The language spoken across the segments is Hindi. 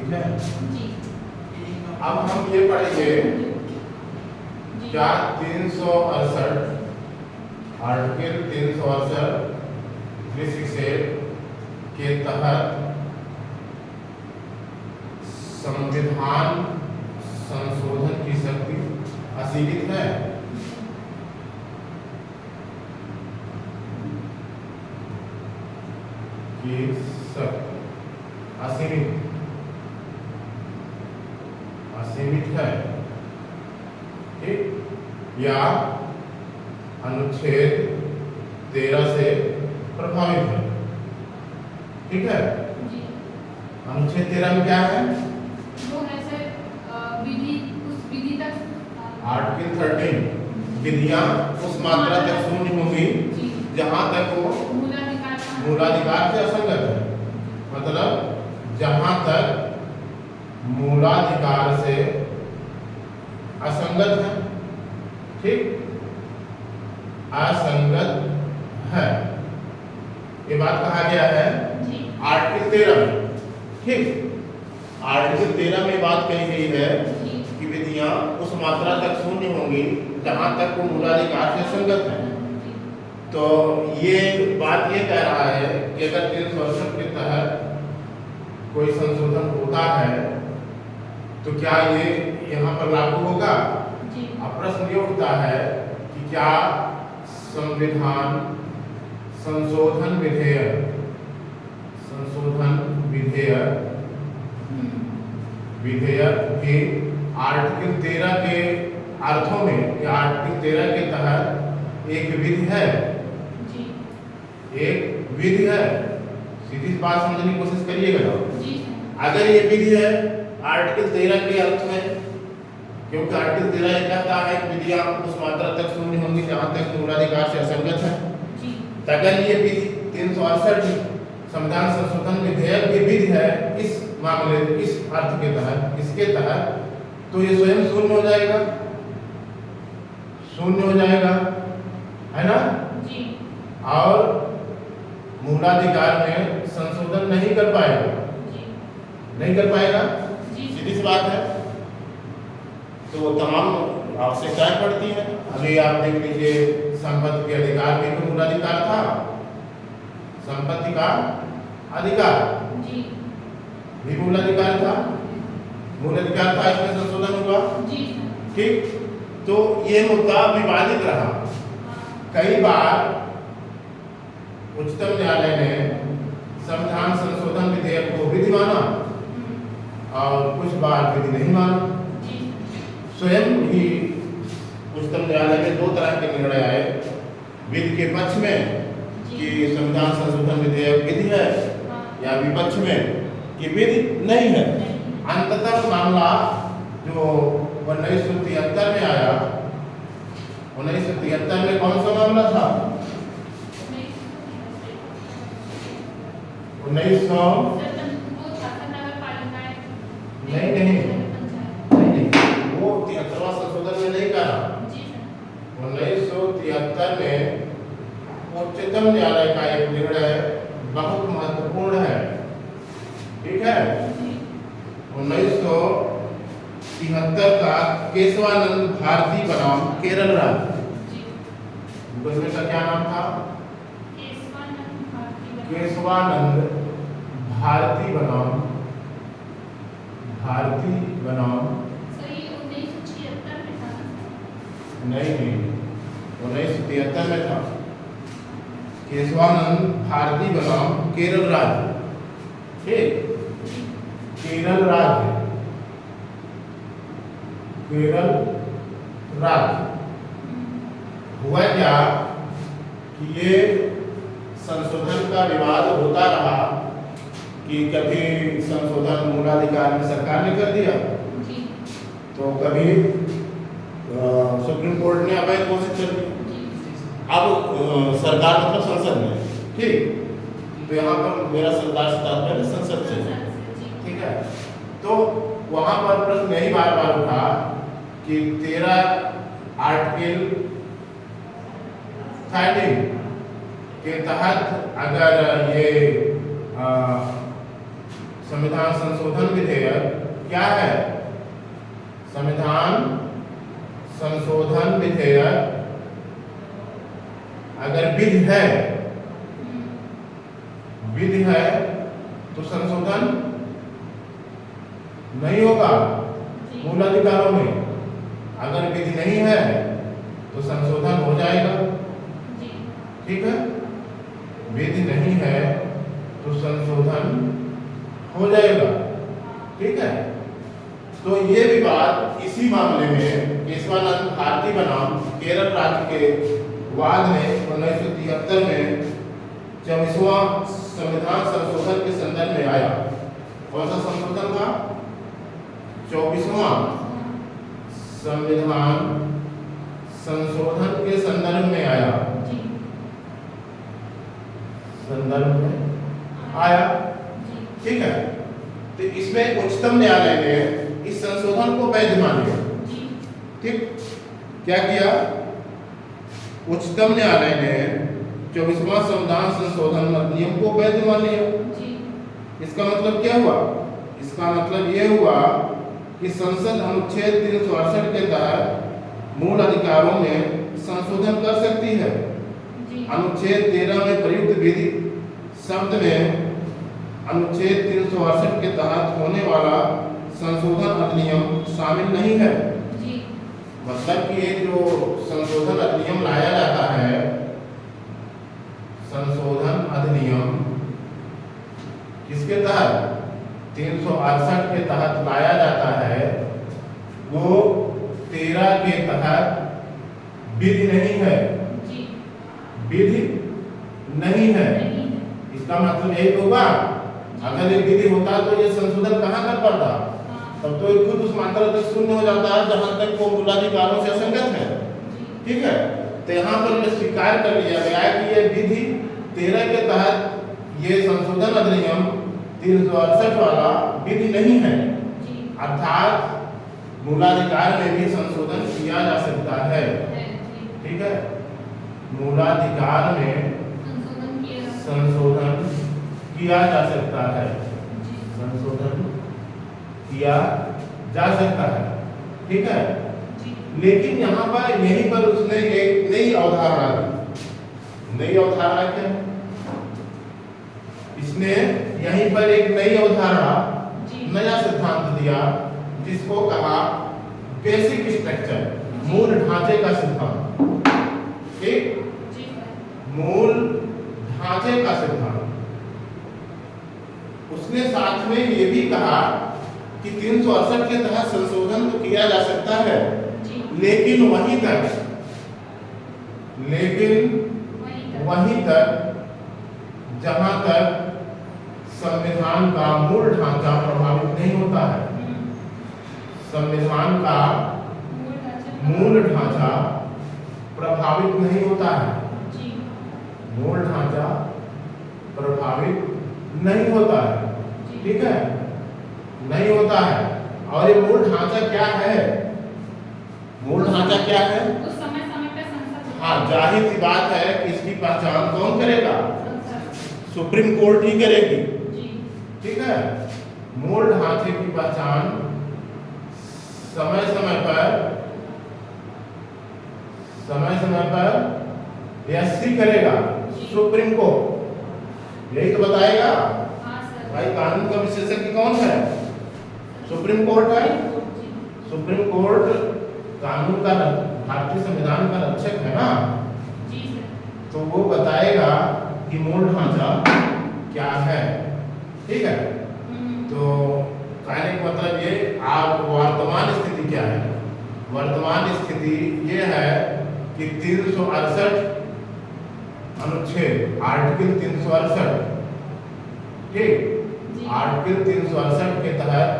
ठीक है। जी। अब हम ये पढ़ेंगे क्या 368 आर्टिकल 368 368 के तहत संविधान संशोधन की शक्ति असीमित है। की शक्ति असीमित है, ठीक, या अनुच्छेद 13 से प्रभावित है। ठीक है। जी। अनुच्छेद 13 में क्या है? वो ऐसे विधि, उस विधि तक आर्टिकल 13 विधियां उस मात्रा तक शून्य होंगी जहां तक वो मूलाधिकार से असंगत है। मतलब जहां तक मूलाधिकार से असंगत है, ठीक, असंगत है, ये बात कहा गया है आर्टिकल 13 में। ठीक, आर्टिकल 13 में बात कही गई है कि विधियां उस मात्रा तक शून्य होंगी जहां तक वो मूलाधिकार से संगत है। तो ये बात ये कह रहा है कि अगर 368 के तहत कोई संशोधन होता है तो क्या ये यहाँ पर लागू होगा? अब प्रश्न ये उठता है कि क्या संविधान संशोधन विधेयक के आर्टिकल 13 के अर्थों में या आर्टिकल 13 के तहत एक विधि है, एक विधि है। सीधी बात समझने की कोशिश करिएगा। अगर ये विधि है आर्टिकल 13 के अर्थ में, क्योंकि आर्टिकल 13 ये कहता है कि विधियां उस मात्रा तक शून्य होंगी जहां तक मूलाधिकार से असंगत है। तो अगर ये विधि 368 संविधान संशोधन विधेयक की विधि है इस मामले, इस अर्थ के तहत, इसके तहत, तो ये स्वयं शून्य हो जाएगा, शून्य हो जाएगा, है ना? और मूलाधिकार में संशोधन नहीं कर पाएगा, नहीं कर पाएगा, सीधी सी बात है। तो तमाम आवश्यकताएं पड़ती हैं। अभी आप देख लीजिए, संपत्ति के अधिकार भी तो मूलाधिकार था, संपत्ति का अधिकार भी मूलाधिकार था, मूलाधिकार था, इसमें संशोधन हुआ, ठीक। तो ये मुद्दा विवादित रहा। कई बार उच्चतम न्यायालय ने संविधान संशोधन विधेयक को विधि माना और कुछ बार विधि नहीं माना। स्वयं ही उच्चतम न्यायालय में 2 तरह के निर्णय आए, विधि के पक्ष में कि संविधान संशोधन विधेयक विधि है, या विपक्ष में कि विधि नहीं है। अंततः मामला जो 1973 में आया, 1973 में कौन सा मामला था? 1900 नहीं, वो 73वां संशोधन में नहीं करा। 1973 में उच्चतम न्यायालय का एक निर्णय बहुत महत्वपूर्ण है, ठीक है। 1973 का केशवानंद भारती बनाम केरल राज्य, उसमें का क्या नाम था? केशवानंद भारती बनाम नहीं, 1973 में था। केशवानंद भारती बनाम केरल राज्य, ठीक, केरल राज्य हुआ क्या कि ये संशोधन का विवाद होता रहा कि कभी संशोधन मूलाधिकार में सरकार ने कर दिया, तो कभी सुप्रीम कोर्ट ने अवैध घोषित कर दिया। अब सरकार मतलब संसद में, ठीक, तो यहाँ पर मेरा सरकार से तात्पर्य संसद से, ठीक है। तो वहाँ पर प्रश्न यही बार बार उठा कि 13 आर्टिकल 13 के तहत अगर ये संविधान संशोधन विधेयक क्या है? संविधान संशोधन विधेयक अगर विधि है तो संशोधन नहीं होगा मूल अधिकारों में। अगर विधि नहीं है तो संशोधन हो जाएगा। ठीक है, विधि नहीं है तो संशोधन हो जाएगा। ठीक है, तो ये विवाद इसी मामले में केशवानंद भारती बनाम केरल राज्य के वाद में 1973 में 24वां संविधान संशोधन के संदर्भ में आया। कौन सा संशोधन था? 24वां संविधान संशोधन के संदर्भ में आया। संदर्भ में आया। ठीक है, तो इसमें उच्चतम न्यायालय ने इस संशोधन को वैध मान लिया। ठीक, क्या किया? उच्चतम न्यायालय ने 24वां संविधान संशोधन अधिनियम को वैध मान लिया। इसका मतलब क्या हुआ? इसका मतलब ये हुआ कि संसद अनुच्छेद 368 के तहत मूल अधिकारों में संशोधन कर सकती है। अनुच्छेद 13 में प्रयुक्त विधि शब्द में अनुच्छेद 368 के तहत होने वाला संशोधन अधिनियम शामिल नहीं है। मतलब कि ये जो संशोधन अधिनियम लाया जाता है, संशोधन अधिनियम किसके तहत? 368 के तहत लाया जाता है, वो 13 के तहत विधि नहीं है। विधि नहीं है। इसका मतलब यही तो होगा, अगर ये विधि होता तो ये संशोधन कहाँ कर पाता? तब तो खुद उस मात्रा तक शून्य हो जाता है जहां तक वो मूलाधिकारों से असंगत है। ठीक है, तो यहाँ पर यह स्वीकार कर लिया गया है कि ये विधि 13 के तहत ये संशोधन अधिनियम 368 वाला विधि नहीं है, अर्थात मूलाधिकार में भी संशोधन किया जा सकता है। ठीक है, मूलाधिकार में संशोधन किया जा सकता है। संशोधन किया जा सकता है। ठीक है, लेकिन यहाँ पर यहीं पर उसने एक नई अवधारणा दी। नई अवधारणा क्या? इसने यहीं पर एक नई अवधारणा, नया सिद्धांत दिया जिसको कहा बेसिक स्ट्रक्चर, मूल ढांचे का सिद्धांत। ठीक, मूल ढांचे का सिद्धांत। उसने साथ में ये भी कहा कि 368 के तहत संशोधन तो किया जा सकता है, लेकिन वहीं तक जहां तक संविधान का मूल ढांचा प्रभावित नहीं होता है। संविधान का मूल ढांचा प्रभावित नहीं होता है। मूल ढांचा प्रभावित नहीं होता है। ठीक है, नहीं होता है। और ये मूल ढांचा क्या है? मूल ढांचा क्या है? उस समय पे संसद, हाँ, जाहिर सी बात है कि इसकी पहचान कौन करेगा? सुप्रीम कोर्ट ही करेगी। ठीक है, मूल ढांचे की पहचान समय समय पर एससी करेगा, सुप्रीम कोर्ट। यही तो बताएगा। भाई, कानून का विशेषज्ञ कौन है? सुप्रीम कोर्ट है। सुप्रीम कोर्ट कानून का, भारतीय संविधान का रक्षक है ना। तो वो बताएगा कि मूल ढांचा क्या है। ठीक है, तो कहने का मतलब ये, आप वर्तमान स्थिति क्या है? वर्तमान स्थिति ये है कि 368 अनुच्छेद, आर्टिकल 368, ठीक, आर्टिकल 368 के तहत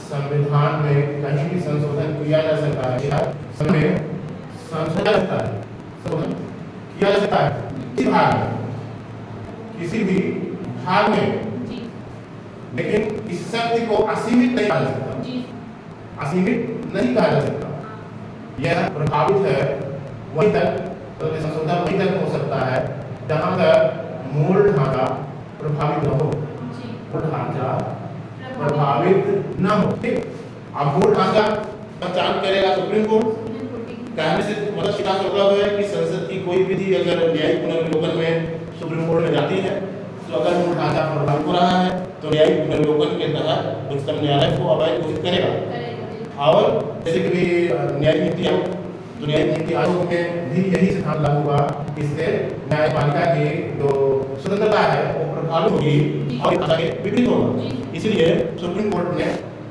संविधान में कहीं भी संशोधन किया जा सकता है। संशोधन किया जा सकता है किसी भाग में, किसी भी भाग में, लेकिन इस शक्ति को असीमित नहीं कहा जा सकता। असीमित नहीं कहा जा सकता। यह प्रभावित है वहीं तक, तो संशोधन वहीं तक हो सकता है जहां तक मूल ढांचा प्रभावित न हो। जी। मूल ढांचा प्रभावित न हो। ठीक, अब मूल ढांचा पहचान करेगा सुप्रीम कोर्ट। कहने से मतलब सीधा मतलब है कि संसद की कोई विधि अगर न्यायिक पुनर्विलोकन में सुप्रीम कोर्ट में जाती है तो अगर मूल ढांचा प्रभावित हो रहा है तो न्यायिक पुनर्विलोकन के तहत उच्चतम न्यायालय को अवैध घोषित करेगा। और जैसे कि न्यायिक नीति आयोग, तो न्यायिक नीति आयोग में भी यही सिद्धांत लागू हुआ, इससे न्यायपालिका की जो स्वतंत्रता है वो प्रभावित होगी और ढांचा के विपरीत होगा। इसलिए सुप्रीम कोर्ट ने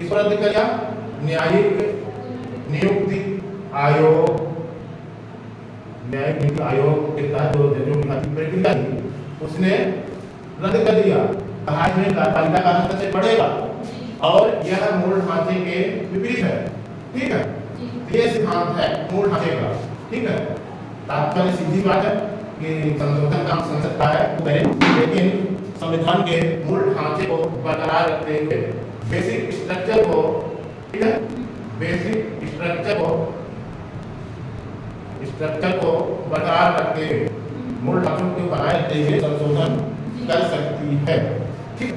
इस पर रद्द कर दिया। न्यायिक नियुक्ति आयोग, न्यायिक नीति आयोग के तहत जो जजों की प्रक्रिया थी उसने रद्द कर दिया। कहा इसमें न्यायपालिका का हस्तक्षेप बढ़ेगा और यह मूल ढांचे के विपरीत है। ठीक है, ये सिद्धांत है मूल ढांचे का। ठीक है, तात्पर्य सीधी बात है कि संशोधन काम संसद का है वो करे, लेकिन संविधान के मूल ढांचे को बरकरार रखते हुए बेसिक स्ट्रक्चर को, ठीक है, बेसिक स्ट्रक्चर को बरकरार रखते हुए मूल ढांचों को बनाए रखते हुए संशोधन कर सकती है। ठीक।